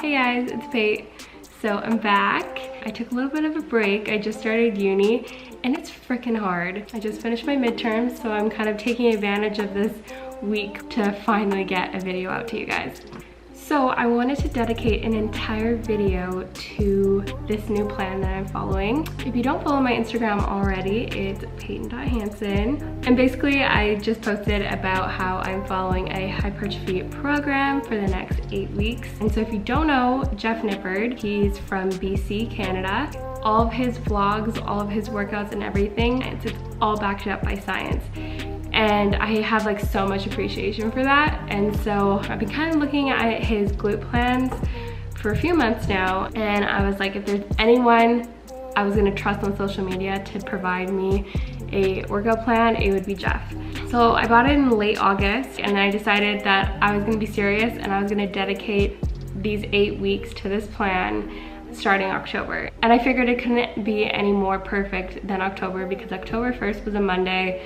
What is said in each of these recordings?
Hey guys, it's Pate. So I'm back. I took a little bit of a break. I just started uni and it's freaking hard. I just finished my midterms, so I'm kind of taking advantage of this week to finally get a video out to you guys. So I wanted to dedicate an entire video to this new plan that I'm following. If you don't follow my Instagram already, it's payton.hansen. And basically I just posted about how I'm following a hypertrophy program for the next 8 weeks. And so if you don't know Jeff Nippard, he's from BC, Canada. All of his vlogs, all of his workouts and everything, it's all backed up by science. And I have like so much appreciation for that. And so I've been kind of looking at his glute plans for a few months now. And I was like, if there's anyone I was gonna trust on social media to provide me a workout plan, it would be Jeff. So I bought it in late August and I decided that I was gonna be serious and I was gonna dedicate these 8 weeks to this plan starting October. And I figured it couldn't be any more perfect than October because October 1st was a Monday.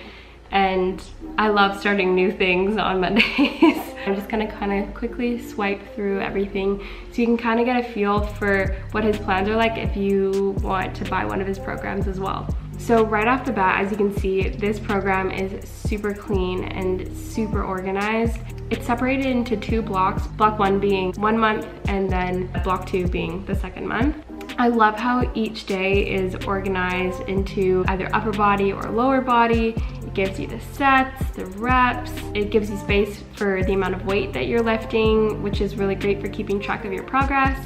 And I love starting new things on Mondays. I'm just gonna kind of quickly swipe through everything so you can kind of get a feel for what his plans are like if you want to buy one of his programs as well. So right off the bat, as you can see, this program is super clean and super organized. It's separated into 2 blocks, block 1 being 1 month and then block 2 being the 2nd month. I love how each day is organized into either upper body or lower body. It gives you the sets, the reps. It gives you space for the amount of weight that you're lifting, which is really great for keeping track of your progress.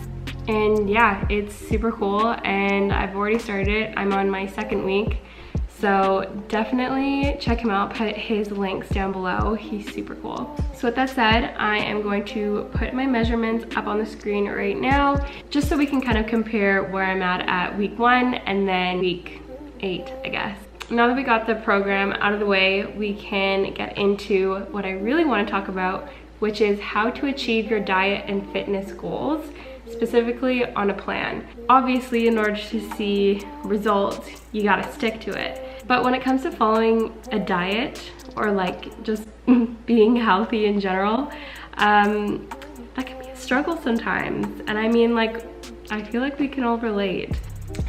And yeah, it's super cool and I've already started it. I'm on my 2nd week. So definitely check him out, put his links down below. He's super cool. So with that said, I am going to put my measurements up on the screen right now, just so we can kind of compare where I'm at week 1 and then week 8, I guess. Now that we got the program out of the way, we can get into what I really want to talk about, which is how to achieve your diet and fitness goals, specifically on a plan. Obviously, in order to see results, you gotta stick to it. But when it comes to following a diet or like just being healthy in general, that can be a struggle sometimes. And I mean, like, I feel like we can all relate.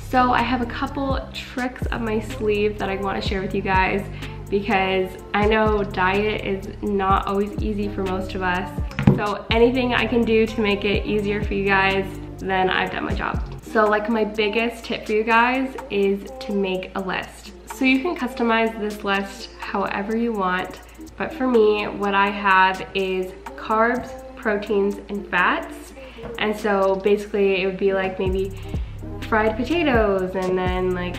So I have a couple tricks up my sleeve that I want to share with you guys because I know diet is not always easy for most of us. So anything I can do to make it easier for you guys, then I've done my job. So like my biggest tip for you guys is to make a list. So you can customize this list however you want, but for me, what I have is carbs, proteins, and fats. And so basically it would be like maybe fried potatoes and then like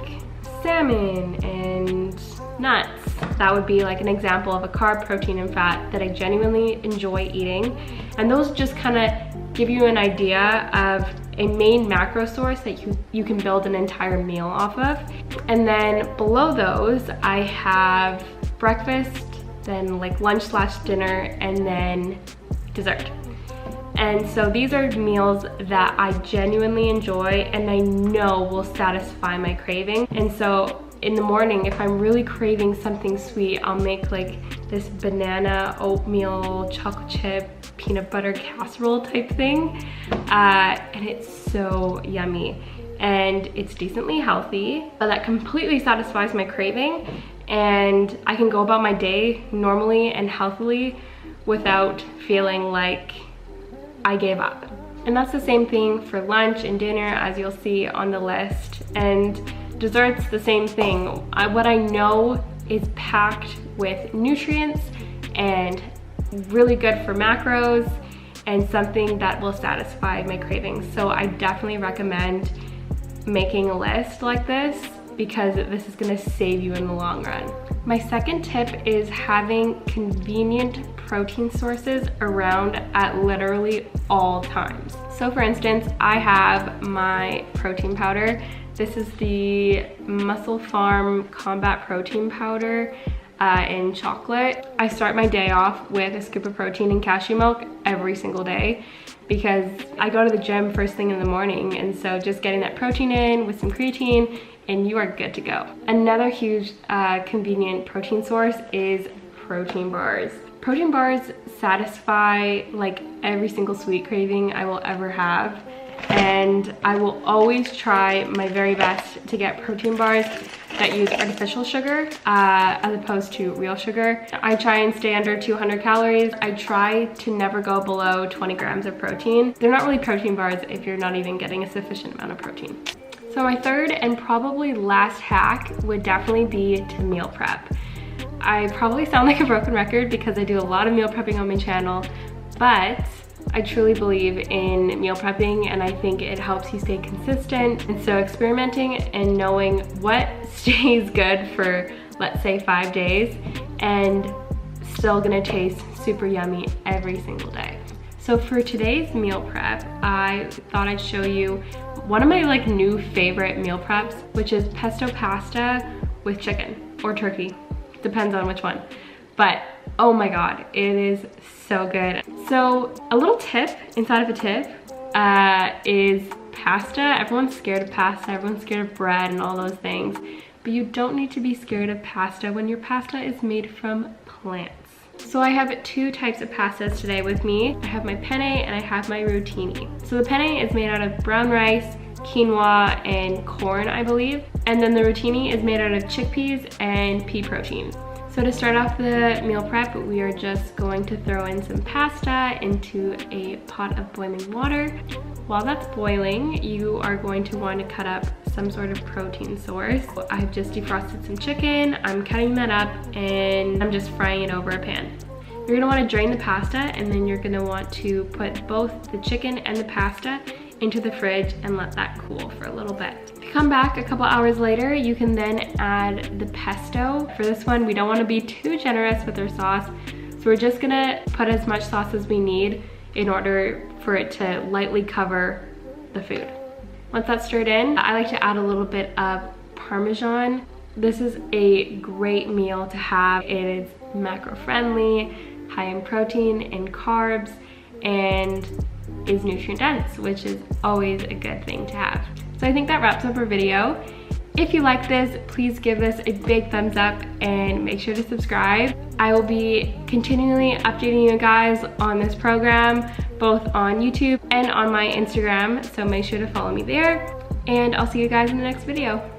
salmon and nuts. That would be like an example of a carb, protein, and fat that I genuinely enjoy eating. And those just kind of give you an idea of a main macro source that you can build an entire meal off of. And then below those, I have breakfast, then like lunch/dinner, and then dessert. And so these are meals that I genuinely enjoy and I know will satisfy my craving. And so in the morning, if I'm really craving something sweet, I'll make like this banana oatmeal chocolate chip peanut butter casserole type thing. And it's so yummy and it's decently healthy. But that completely satisfies my craving and I can go about my day normally and healthily without feeling like I gave up. And that's the same thing for lunch and dinner, as you'll see on the list. And dessert's the same thing. What I know is packed with nutrients and really good for macros and something that will satisfy my cravings. So I definitely recommend making a list like this because this is gonna save you in the long run. My second tip is having convenient protein sources around at literally all times. So for instance, I have my protein powder. This is the Muscle Farm Combat Protein Powder in chocolate. I start my day off with a scoop of protein and cashew milk every single day because I go to the gym first thing in the morning, and so just getting that protein in with some creatine and you are good to go. Another huge convenient protein source is protein bars. Protein bars satisfy like every single sweet craving I will ever have. And I will always try my very best to get protein bars that use artificial sugar as opposed to real sugar. I try and stay under 200 calories. I try to never go below 20 grams of protein. They're not really protein bars if you're not even getting a sufficient amount of protein. So my third and probably last hack would definitely be to meal prep. I probably sound like a broken record because I do a lot of meal prepping on my channel, but I truly believe in meal prepping and I think it helps you stay consistent. And so experimenting and knowing what stays good for, let's say, 5 days and still gonna taste super yummy every single day. So for today's meal prep, I thought I'd show you one of my like new favorite meal preps, which is pesto pasta with chicken or turkey, depends on which one. But oh my God, it is so good. So a little tip inside of a tip is pasta. Everyone's scared of pasta, everyone's scared of bread and all those things, but you don't need to be scared of pasta when your pasta is made from plants. So I have two types of pastas today with me. I have my penne and I have my rotini. So the penne is made out of brown rice, quinoa, and corn, I believe. And then the rotini is made out of chickpeas and pea protein. So to start off the meal prep, we are just going to throw in some pasta into a pot of boiling water. While that's boiling, you are going to want to cut up some sort of protein source. I've just defrosted some chicken, I'm cutting that up, and I'm just frying it over a pan. You're gonna want to drain the pasta, and then you're gonna want to put both the chicken and the pasta into the fridge and let that cool for a little bit. If you come back a couple hours later, you can then add the pesto. For this one, we don't want to be too generous with our sauce, so we're just gonna put as much sauce as we need in order for it to lightly cover the food. Once that's stirred in, I like to add a little bit of Parmesan. This is a great meal to have. It is macro-friendly, high in protein and carbs, and is nutrient dense, which is always a good thing to have. So I think that wraps up our video. If you like this, please give this a big thumbs up and make sure to subscribe. I will be continually updating you guys on this program, both on YouTube and on my Instagram, so make sure to follow me there. And I'll see you guys in the next video.